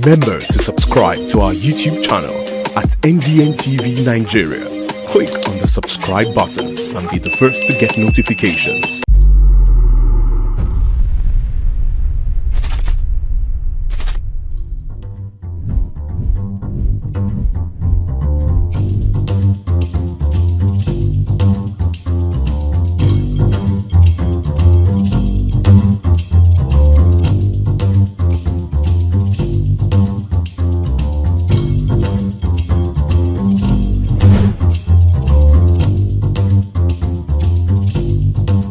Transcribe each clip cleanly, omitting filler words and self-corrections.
Remember to subscribe to our YouTube channel at NDN TV Nigeria. Click on the subscribe button and be the first to get notifications.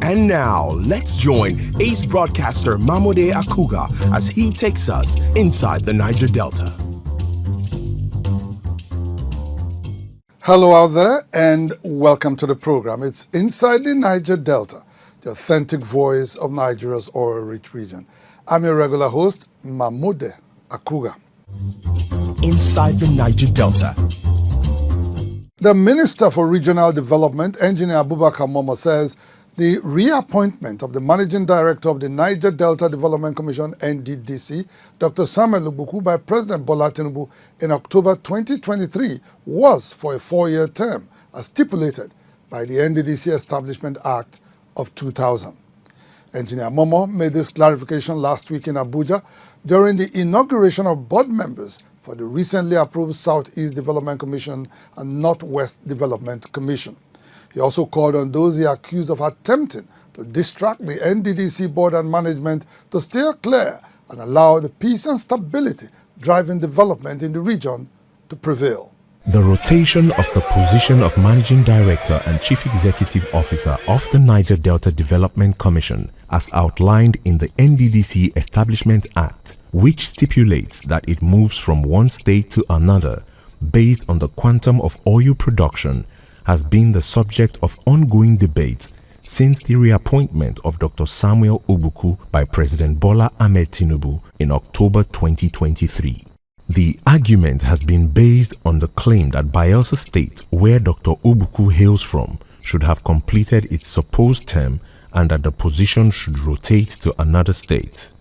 And now, let's join ace broadcaster MAMODE AKUGHA as he takes us inside the Niger Delta. Hello out there and welcome to the program. It's Inside the Niger Delta, the authentic voice of Nigeria's oil-rich region. I'm your regular host, MAMODE AKUGHA. Inside the Niger Delta. The Minister for Regional Development, Engineer AKUGHA MAMODE, says the reappointment of the Managing Director of the Niger Delta Development Commission, NDDC, Dr. Samuel Ogbuku, by President Bola Tinubu in October 2023 was for a 4-year term, as stipulated by the NDDC Establishment Act of 2000. Engineer MAMODE made this clarification last week in Abuja during the inauguration of board members for the recently approved Southeast Development Commission and Northwest Development Commission. He also called on those he accused of attempting to distract the NDDC board and management to steer clear and allow the peace and stability driving development in the region to prevail. The rotation of the position of Managing Director and Chief Executive Officer of the Niger Delta Development Commission, as outlined in the NDDC Establishment Act, which stipulates that it moves from one state to another based on the quantum of oil production, has been the subject of ongoing debates since the reappointment of Dr. Samuel Ogbuku by President Bola Ahmed Tinubu in October 2023. The argument has been based on the claim that Bayelsa State, where Dr. Ogbuku hails from, should have completed its supposed term and that the position should rotate to another state.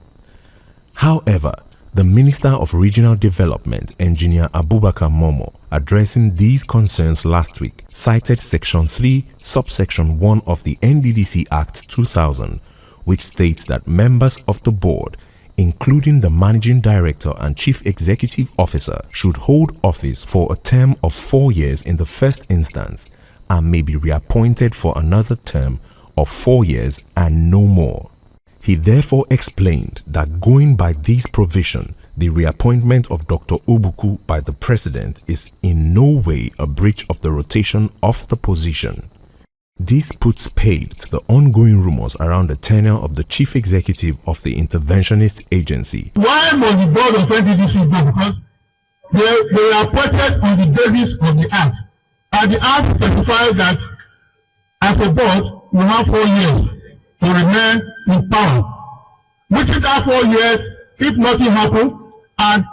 However, the Minister of Regional Development, Engineer AKUGHA MAMODE, addressing these concerns last week, cited Section 3, Subsection 1 of the NDDC Act 2000, which states that members of the board, including the Managing Director and Chief Executive Officer, should hold office for a term of 4 years in the first instance and may be reappointed for another term of 4 years and no more. He therefore explained that going by this provision, the reappointment of Dr. Ogbuku by the President is in no way a breach of the rotation of the position. This puts paid to the ongoing rumors around the tenure of the Chief Executive of the Interventionist Agency. Why must the board of NDDC go? Because they were appointed on the basis of the Act. And the Act specifies that as a board, you have 4 years to remain in power. Within that 4 years, if nothing happens, and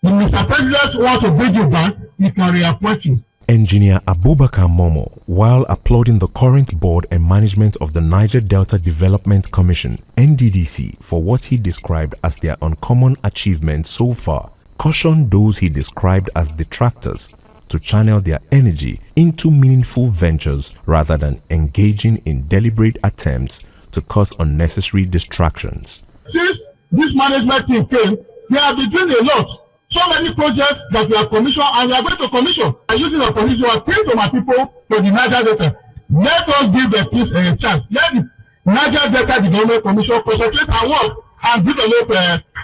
the Mr. President wants to bring you back, he can reappoint you. Engineer AKUGHA MAMODE, while applauding the current board and management of the Niger Delta Development Commission, NDDC, for what he described as their uncommon achievement so far, cautioned those he described as detractors to channel their energy into meaningful ventures rather than engaging in deliberate attempts to cause unnecessary distractions. Since this management team came, they have been doing a lot. So many projects that we have commissioned and we are going to commission. And using the commission, I appeal to my people to the Niger Delta. Let us give the peace a chance. Let the Niger Delta Development Commission concentrate and work and develop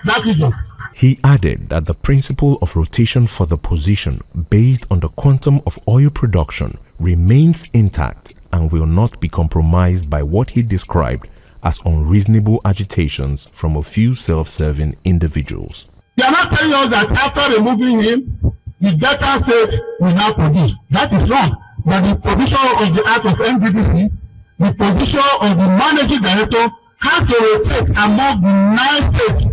that region. He added that the principle of rotation for the position based on the quantum of oil production remains intact and will not be compromised by what he described as unreasonable agitations from a few self-serving individuals. They are not telling us that after removing him, the Delta State will not produce. That is wrong. But the provision of the Act of NDDC, the position of the Managing Director has to rotate among the 9 states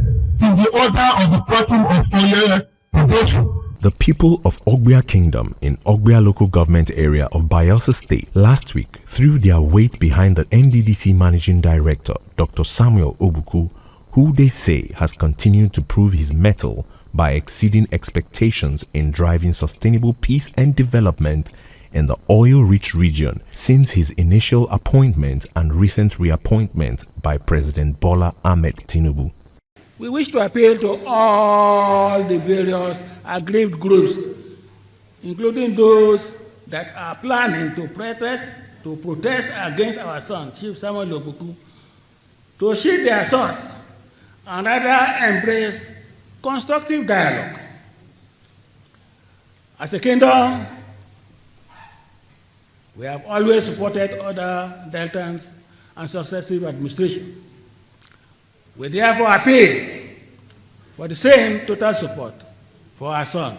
in the order of the quantum of oil production. The people of AKUGHA Kingdom in AKUGHA local government area of Bayelsa State last week threw their weight behind the NDDC Managing Director, Dr. Samuel Ogbuku, who they say has continued to prove his mettle by exceeding expectations in driving sustainable peace and development in the oil-rich region since his initial appointment and recent reappointment by President Bola Ahmed Tinubu. We wish to appeal to all the various aggrieved groups, including those that are planning to protest against our son, Chief Samuel Lobuku, to sheathe their swords and rather embrace constructive dialogue. As a kingdom, we have always supported other Deltans and successive administrations. We therefore appeal for the same total support for our son.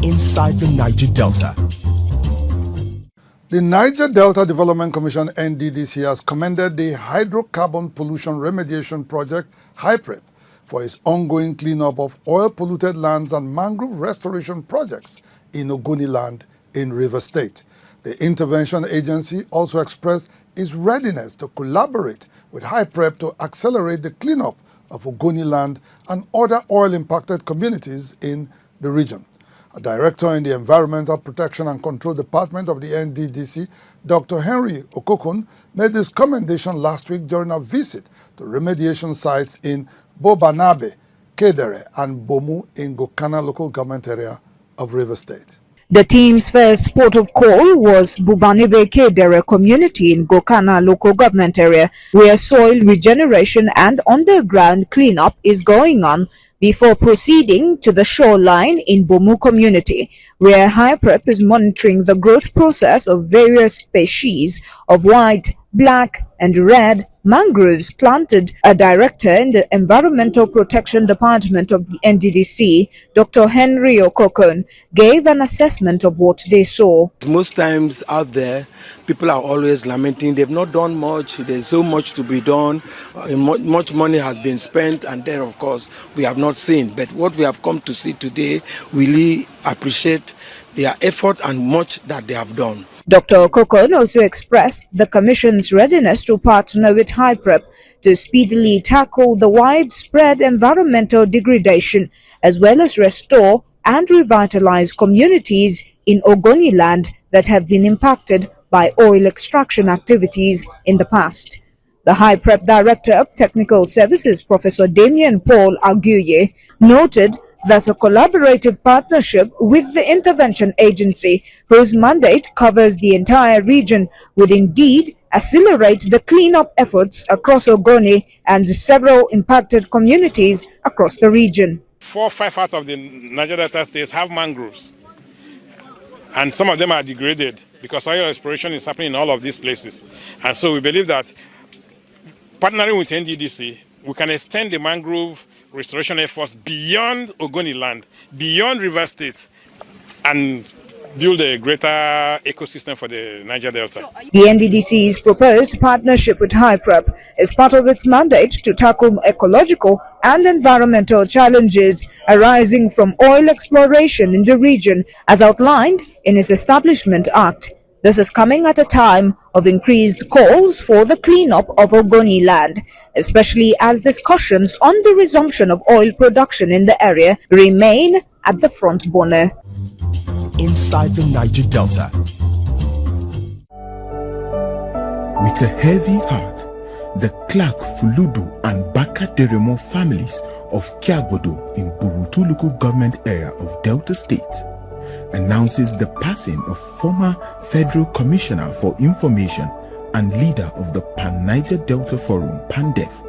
Inside the Niger Delta. The Niger Delta Development Commission (NDDC) has commended the Hydrocarbon Pollution Remediation Project (HYPREP) for its ongoing cleanup of oil-polluted lands and mangrove restoration projects in Ogoniland in Rivers State. The intervention agency also expressed its readiness to collaborate with HYPREP to accelerate the cleanup of Ogoniland and other oil-impacted communities in the region. A director in the Environmental Protection and Control Department of the NDDC, Dr. Henry Okokun, made this commendation last week during a visit to remediation sites in Bobanabe, Kedere, and Bomu in Gokana local government area of Rivers State. The team's first port of call was Bubanibe Kedere community in Gokana local government area, where soil regeneration and underground cleanup is going on, before proceeding to the shoreline in Bomu community, where HYPREP is monitoring the growth process of various species of white, black, and red mangroves planted. A director in the Environmental Protection Department of the NDDC, Dr. Henry Okokun, gave an assessment of what they saw. Most times out there, people are always lamenting they've not done much, there's so much to be done, much money has been spent, and then of course we have not seen. But what we have come to see today, we really appreciate their effort and much that they have done. Dr. Okokun also expressed the Commission's readiness to partner with HYPREP to speedily tackle the widespread environmental degradation, as well as restore and revitalize communities in Ogoniland that have been impacted by oil extraction activities in the past. The HYPREP Director of Technical Services, Professor Damien Paul AKUGHA, noted that a collaborative partnership with the intervention agency, whose mandate covers the entire region, would indeed accelerate the cleanup efforts across Ogoni and several impacted communities across the region. 4 or 5 out of the Niger Delta states have mangroves, and some of them are degraded because oil exploration is happening in all of these places. And so we believe that partnering with NDDC, we can extend the mangrove restoration efforts beyond Ogoniland, beyond River State, and build a greater ecosystem for the Niger Delta. The NDDC's proposed partnership with HYPREP is part of its mandate to tackle ecological and environmental challenges arising from oil exploration in the region, as outlined in its Establishment Act. This is coming at a time of increased calls for the cleanup of Ogoniland, especially as discussions on the resumption of oil production in the area remain at the front burner. Inside the Niger Delta. With a heavy heart, the Clark, Fuludu, and Baka Deremo families of Kiagbodo in Burutu local government area of Delta State announces the passing of former Federal Commissioner for Information and leader of the Pan-Niger Delta Forum, PANDEF,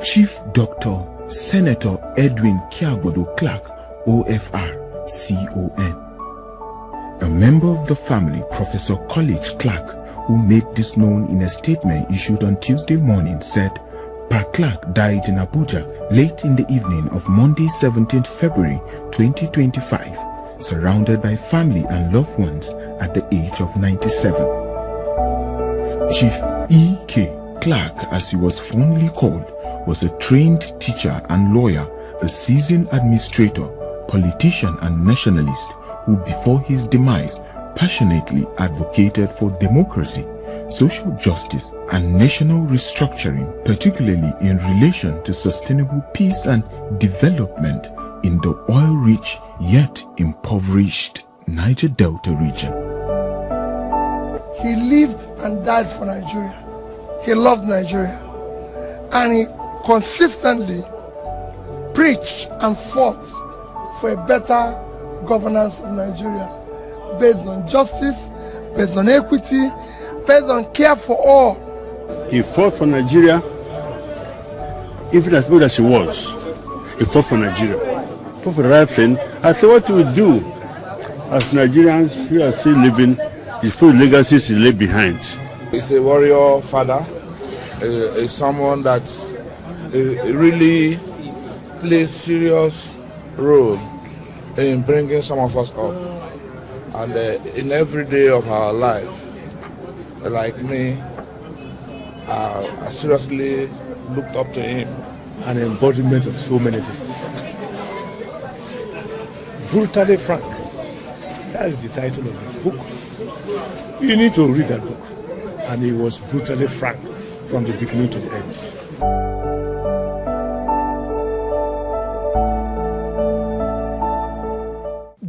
Chief Dr. Senator Edwin Kiagbodo Clark, OFR, CON. A member of the family, Professor College Clark, who made this known in a statement issued on Tuesday morning, said Pa Clark died in Abuja late in the evening of Monday, 17th February 2025. Surrounded by family and loved ones at the age of 97. Chief E.K. Clark, as he was fondly called, was a trained teacher and lawyer, a seasoned administrator, politician and nationalist who before his demise passionately advocated for democracy, social justice and national restructuring, particularly in relation to sustainable peace and development in the oil-rich yet impoverished Niger Delta region. He lived and died for Nigeria. He loved Nigeria. And he consistently preached and fought for a better governance of Nigeria, based on justice, based on equity, based on care for all. He fought for Nigeria, even as good as he was. He fought for Nigeria, fought for the right thing. I said, what we do as Nigerians who are still living is full legacies he left behind. He's a warrior father, is someone that really plays serious role in bringing some of us up. And in every day of our life, like me, I seriously looked up to him. An embodiment of so many things. Brutally frank. That is the title of his book. You need to read that book. And he was brutally frank from the beginning to the end.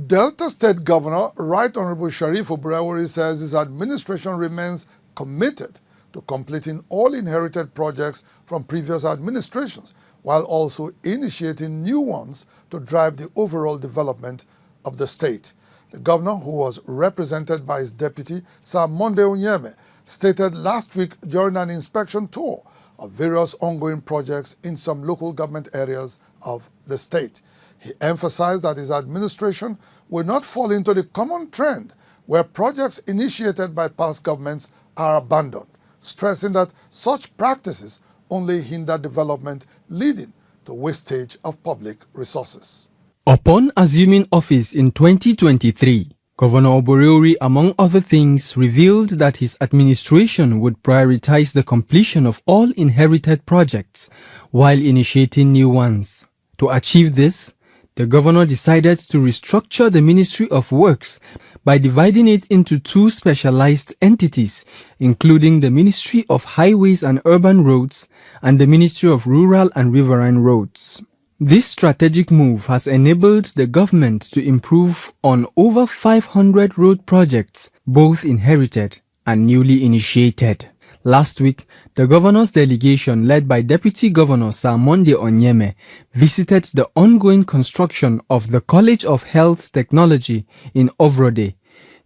Delta State Governor Right Honorable Sharif Obrewori says his administration remains committed to completing all inherited projects from previous administrations, while also initiating new ones to drive the overall development of the state. The governor, who was represented by his deputy, Sir MAMODE Onyeme, stated last week during an inspection tour of various ongoing projects in some local government areas of the state. He emphasized that his administration will not fall into the common trend where projects initiated by past governments are abandoned, stressing that such practices only hinder development, leading to wastage of public resources. Upon assuming office in 2023, Governor Obrewori, among other things, revealed that his administration would prioritize the completion of all inherited projects while initiating new ones. To achieve this, the governor decided to restructure the Ministry of Works by dividing it into two specialized entities, including the Ministry of Highways and Urban Roads and the Ministry of Rural and Riverine Roads. This strategic move has enabled the government to improve on over 500 road projects, both inherited and newly initiated. Last week, the governor's delegation, led by Deputy Governor Sir MAMODE Onyeme, visited the ongoing construction of the College of Health Technology in Ovrode.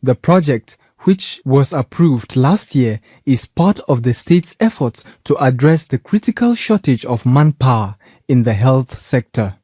The project, which was approved last year, is part of the state's efforts to address the critical shortage of manpower in the health sector.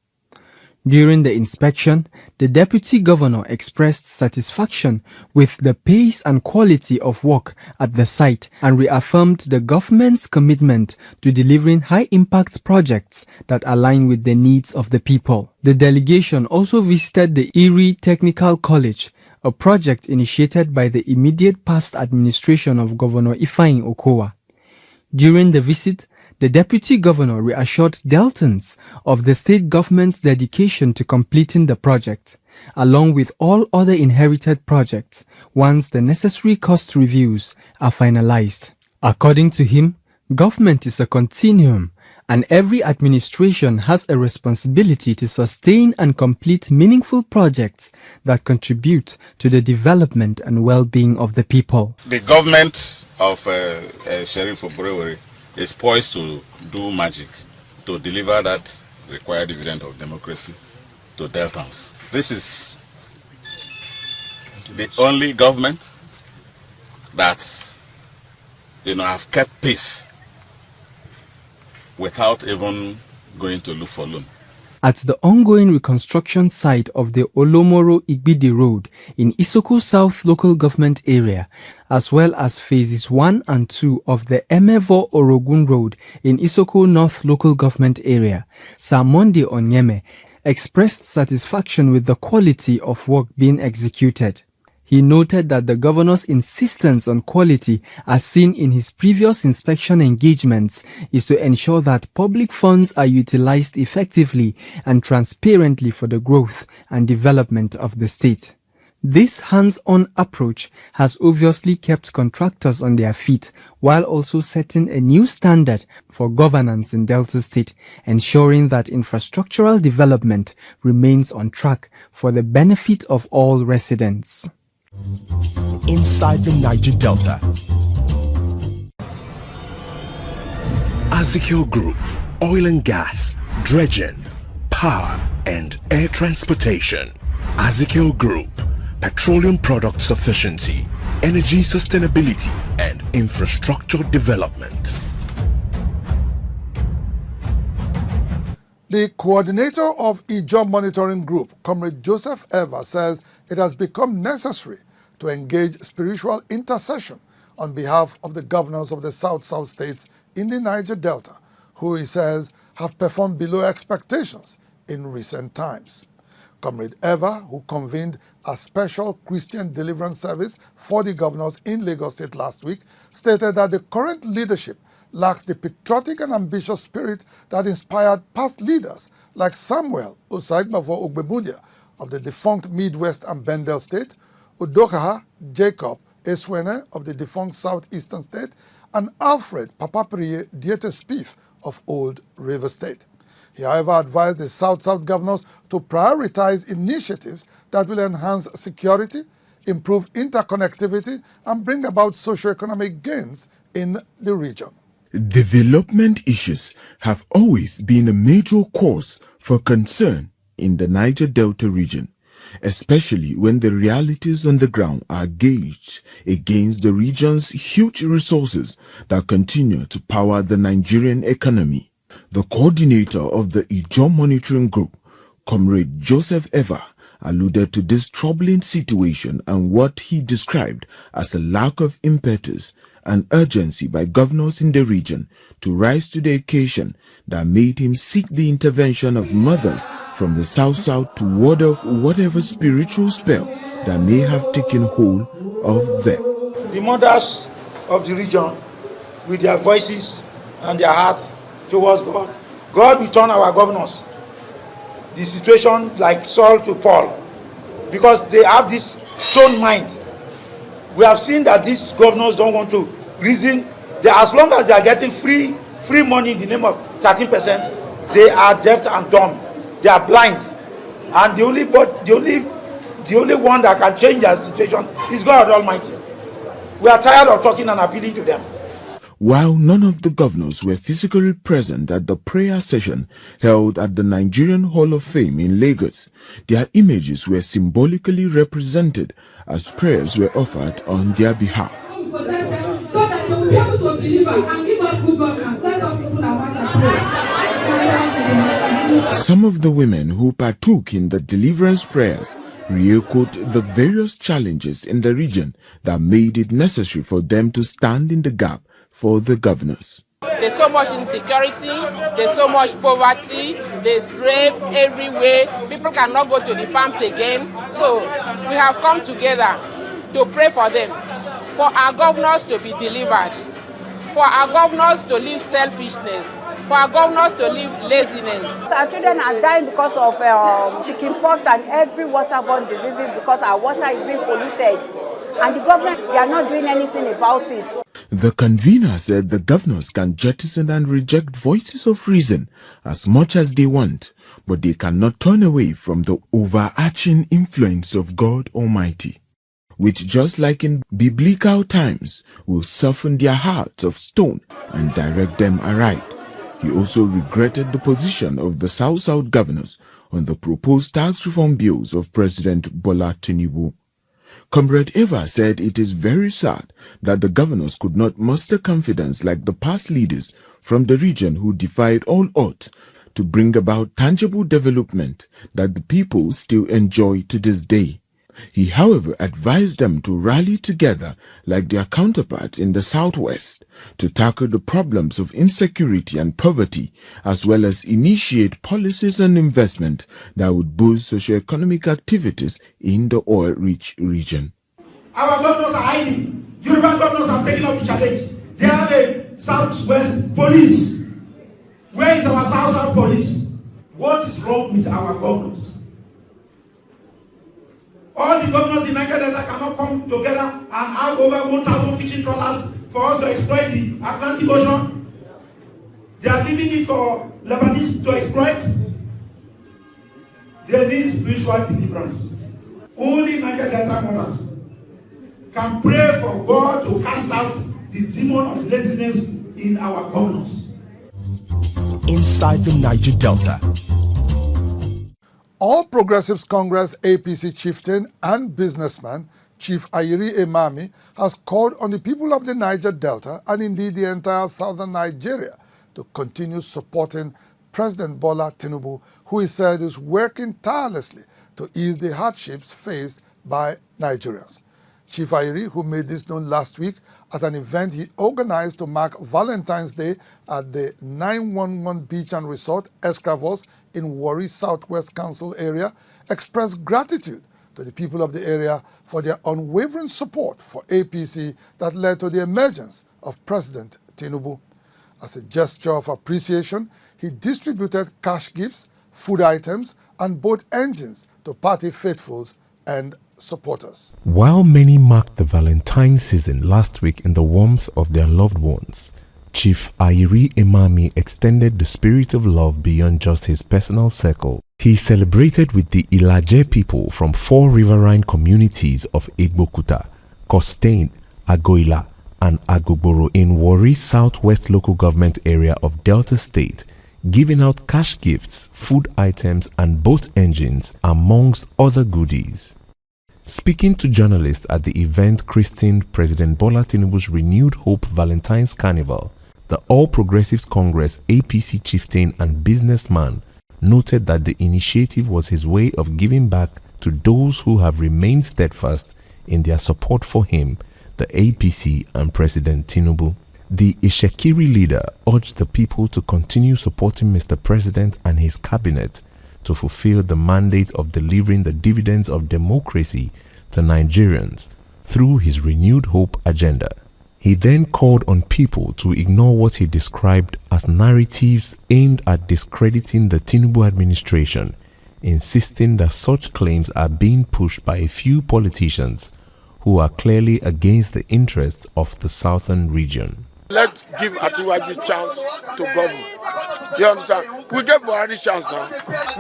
During the inspection, the Deputy Governor expressed satisfaction with the pace and quality of work at the site and reaffirmed the government's commitment to delivering high-impact projects that align with the needs of the people. The delegation also visited the Erie Technical College, a project initiated by the immediate past administration of Governor Ifeanyi Okowa. During the visit, the Deputy Governor reassured Deltans of the state government's dedication to completing the project, along with all other inherited projects, once the necessary cost reviews are finalized. According to him, government is a continuum, and every administration has a responsibility to sustain and complete meaningful projects that contribute to the development and well-being of the people. The government of Sharif Obrewori is poised to do magic to deliver that required dividend of democracy to Deltans. This is the only government that have kept pace without even going to look for loan. At the ongoing reconstruction site of the Olomoro-Igbidi Road in Isoko South Local Government Area, as well as phases 1 and 2 of the Emevo-Orogun Road in Isoko North Local Government Area, Sir MAMODE Onyeme expressed satisfaction with the quality of work being executed. He noted that the governor's insistence on quality, as seen in his previous inspection engagements, is to ensure that public funds are utilized effectively and transparently for the growth and development of the state. This hands-on approach has obviously kept contractors on their feet while also setting a new standard for governance in Delta State, ensuring that infrastructural development remains on track for the benefit of all residents. Inside the Niger Delta, Azikio Group, oil and gas, dredging, power and air transportation. Azikio Group, petroleum product sufficiency, energy sustainability and infrastructure development. The coordinator of IJOM Monitoring Group, Comrade Joseph Eva, says it has become necessary to engage spiritual intercession on behalf of the governors of the South-South states in the Niger Delta, who he says have performed below expectations in recent times. Comrade Eva, who convened a special Christian deliverance service for the governors in Lagos State last week, stated that the current leadership lacks the patriotic and ambitious spirit that inspired past leaders like Samuel Osaigbafor Ogbemudia of the defunct Midwest and Bendel State, Udokaha Jacob Eswene of the defunct Southeastern State, and Alfred Papapriye Diete Spiff of Old River State. He, however, advised the South-South governors to prioritize initiatives that will enhance security, improve interconnectivity, and bring about socio-economic gains in the region. Development issues have always been a major cause for concern in the Niger Delta region, especially when the realities on the ground are gauged against the region's huge resources that continue to power the Nigerian economy. The coordinator of the IJOM Monitoring Group, Comrade Joseph Eva, alluded to this troubling situation and what he described as a lack of impetus and urgency by governors in the region to rise to the occasion that made him seek the intervention of mothers from the South-South to ward off whatever spiritual spell that may have taken hold of them. The mothers of the region, with their voices and their hearts towards God, God will turn our governors, the situation like Saul to Paul, because they have this stone mind. We have seen that these governors don't want to reason. As long as they are getting free money in the name of 13%, they are deaf and dumb. They are blind, and the only one that can change their situation is God Almighty. We are tired of talking and appealing to them. While none of the governors were physically present at the prayer session held at the Nigerian Hall of Fame in Lagos, their images were symbolically represented as prayers were offered on their behalf. Some of the women who partook in the deliverance prayers re-echoed the various challenges in the region that made it necessary for them to stand in the gap for the governors. There's so much insecurity, there's so much poverty, there's rape everywhere, people cannot go to the farms again. So we have come together to pray for them, for our governors to be delivered, for our governors to leave selfishness, for our governors to leave laziness. Our children are dying because of chickenpox and every waterborne diseases because our water is being polluted. And the government, they are not doing anything about it. The convener said the governors can jettison and reject voices of reason as much as they want, but they cannot turn away from the overarching influence of God Almighty, which, just like in biblical times, will soften their hearts of stone and direct them aright. He also regretted the position of the South-South governors on the proposed tax reform bills of President Bola Tinubu. Comrade Eva said it is very sad that the governors could not muster confidence like the past leaders from the region who defied all odds to bring about tangible development that the people still enjoy to this day. He, however, advised them to rally together like their counterparts in the Southwest to tackle the problems of insecurity and poverty, as well as initiate policies and investment that would boost socio-economic activities in the oil-rich region. Our governors are hiding. Yoruba governors are taking up the challenge. They have a Southwest police. Where is our South police? What is wrong with our governors? All the governors in Niger Delta cannot come together and have over 1,000 fishing trawlers for us to exploit the Atlantic Ocean. They are leaving it for Lebanese to exploit. They need spiritual deliverance. Only Niger Delta mothers can pray for God to cast out the demon of laziness in our governors. Inside the Niger Delta. All Progressives Congress APC chieftain and businessman Chief Ayiri Emami has called on the people of the Niger Delta and indeed the entire southern Nigeria to continue supporting President Bola Tinubu, who he said is working tirelessly to ease the hardships faced by Nigerians. Chief Ayiri, who made this known last week at an event he organized to mark Valentine's Day at the 911 Beach and Resort, Escravos, in Warri Southwest Council area, expressed gratitude to the people of the area for their unwavering support for APC that led to the emergence of President Tinubu. As a gesture of appreciation, he distributed cash gifts, food items, and boat engines to party faithfuls and supporters. While many marked the Valentine season last week in the warmth of their loved ones, Chief Ayiri Emami extended the spirit of love beyond just his personal circle. He celebrated with the Ilaje people from 4 riverine communities of Igbokuta, Costain, Agoila, and Agogboro in Warri Southwest Local Government Area of Delta State, giving out cash gifts, food items, and boat engines, amongst other goodies. Speaking to journalists at the event christened President Bola Tinubu's Renewed Hope Valentine's Carnival, the All Progressives Congress APC chieftain and businessman noted that the initiative was his way of giving back to those who have remained steadfast in their support for him, the APC and President Tinubu. The Ishekiri leader urged the people to continue supporting Mr. President and his cabinet to fulfill the mandate of delivering the dividends of democracy to Nigerians through his Renewed Hope agenda. He then called on people to ignore what he described as narratives aimed at discrediting the Tinubu administration, insisting that such claims are being pushed by a few politicians who are clearly against the interests of the southern region. Let's give AKUGHA chance to govern. You understand? We gave Buhari chance now.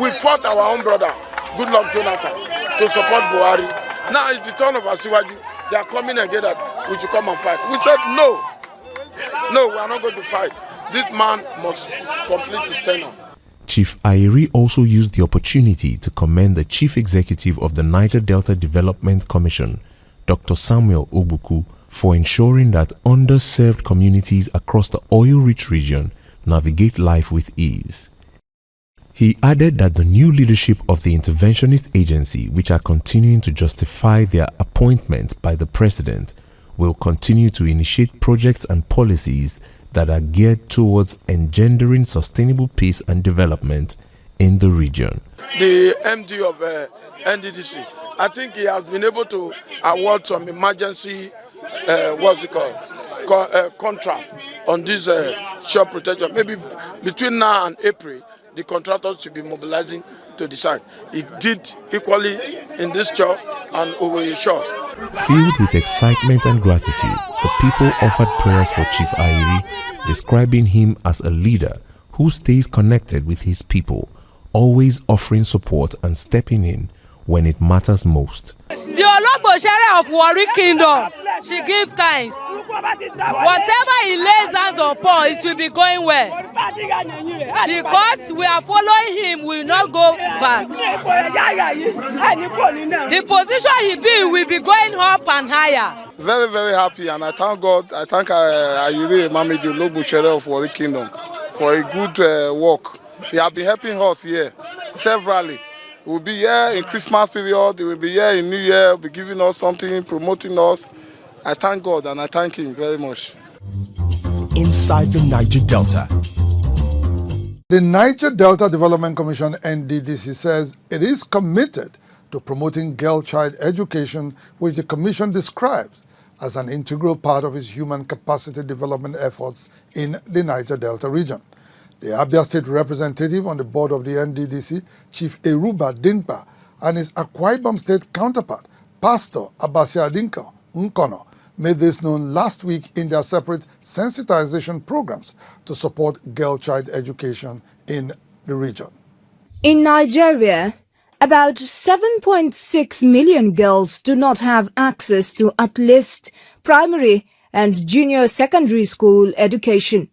We fought our own brother, Goodluck Jonathan, to support Buhari. Now it's the turn of Asiwaju. They are coming again that we should come and fight. We said no. No, we are not going to fight. This man must complete his tenure. Chief Ayiri also used the opportunity to commend the Chief Executive of the Niger Delta Development Commission, Dr. Samuel Obuku, for ensuring that underserved communities across the oil-rich region navigate life with ease. He added that the new leadership of the interventionist agency, which are continuing to justify their appointment by the president, will continue to initiate projects and policies that are geared towards engendering sustainable peace and development in the region. The MD of NDDC, I think he has been able to award some emergency contract on this shore protection. Maybe between now and April, the contractors should be mobilizing to decide. He did equally in this shore and over the shore. Filled with excitement and gratitude, the people offered prayers for Chief Ayiri, describing him as a leader who stays connected with his people, always offering support and stepping in when it matters most. The Ologbosere of Warri Kingdom, she gives thanks. Whatever he lays hands upon, it will be going well. Because we are following him, we will not go back. The position he be will be going up and higher. Very, very happy, and I thank God. I thank Ayiri Emami, the Ologbosere of Warri Kingdom, for a good work. He has been helping us here severally. We'll be here in Christmas period, they will be here in New Year, be giving us something, promoting us. I thank God and I thank him very much. Inside the Niger Delta. The Niger Delta Development Commission, NDDC, says it is committed to promoting girl-child education, which the Commission describes as an integral part of its human capacity development efforts in the Niger Delta region. The Abia State representative on the board of the NDDC, Chief Eruba Dinkpa, and his Akwa Ibom State counterpart Pastor Abasiadinka Nkono made this known last week in their separate sensitization programs to support girl-child education in the region. In Nigeria, about 7.6 million girls do not have access to at least primary and junior secondary school education.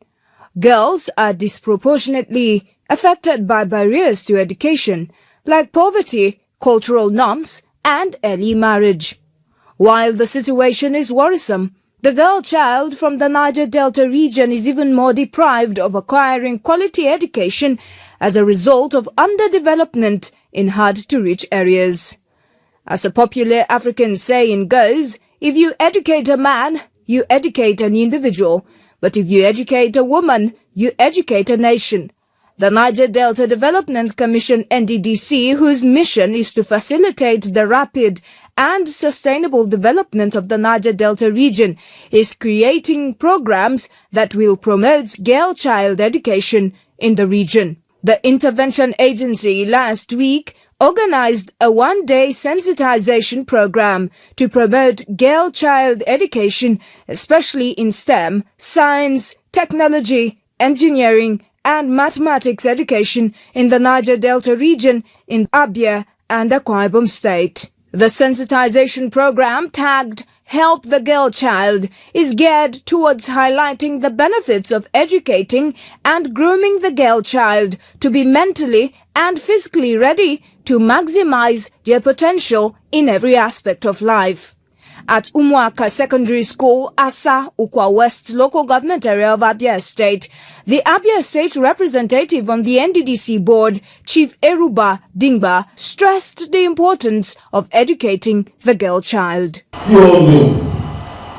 Girls are disproportionately affected by barriers to education, like poverty, cultural norms, and early marriage. While the situation is worrisome, the girl child from the Niger Delta region is even more deprived of acquiring quality education as a result of underdevelopment in hard-to-reach areas. As a popular African saying goes, if you educate a man, you educate an individual, but if you educate a woman, you educate a nation. The Niger Delta Development Commission NDDC, whose mission is to facilitate the rapid and sustainable development of the Niger Delta region, is creating programs that will promote girl child education in the region. The intervention agency last week organized a one-day sensitization program to promote girl child education, especially in STEM, science, technology, engineering, and mathematics education in the Niger Delta region in Abia and Akwa Ibom State. The sensitization program, tagged Help the Girl Child, is geared towards highlighting the benefits of educating and grooming the girl child to be mentally and physically ready to maximize their potential in every aspect of life. At Umuaka Secondary School, Asa, Ukwa West local government area of Abia State, the Abia State representative on the NDDC board, Chief Eruba Dingba, stressed the importance of educating the girl child. You all know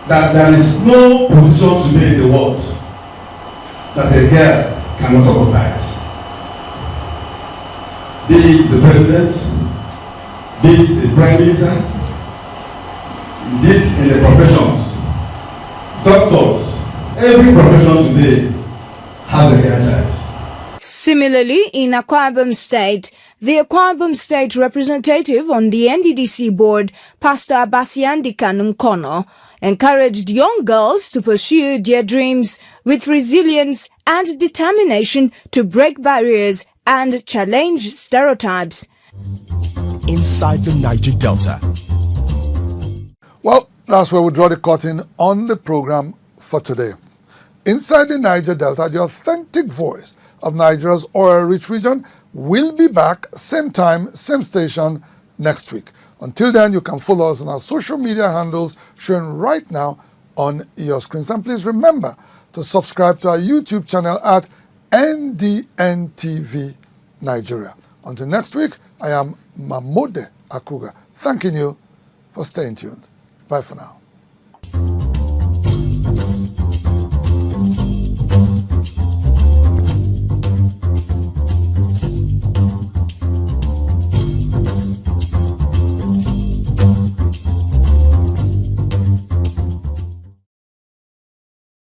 that there is no position today in the world that a girl cannot occupy. Be it the president, be it the prime minister, is it in the professions, doctors, every profession today has a girl child. Similarly, in Akwa Ibom State, the Akwa Ibom State representative on the NDDC board, Pastor Abasiandika Nkono, encouraged young girls to pursue their dreams with resilience and determination to break barriers and challenge stereotypes. Inside the Niger Delta. Well, that's where we draw the curtain on the program for today. Inside the Niger Delta, the authentic voice of Nigeria's oil-rich region will be back same time, same station next week. Until then, you can follow us on our social media handles shown right now on your screens. And please remember to subscribe to our YouTube channel at NDNTV Nigeria. Until next week, I am MAMODE AKUGHA, thanking you for staying tuned. Bye for now.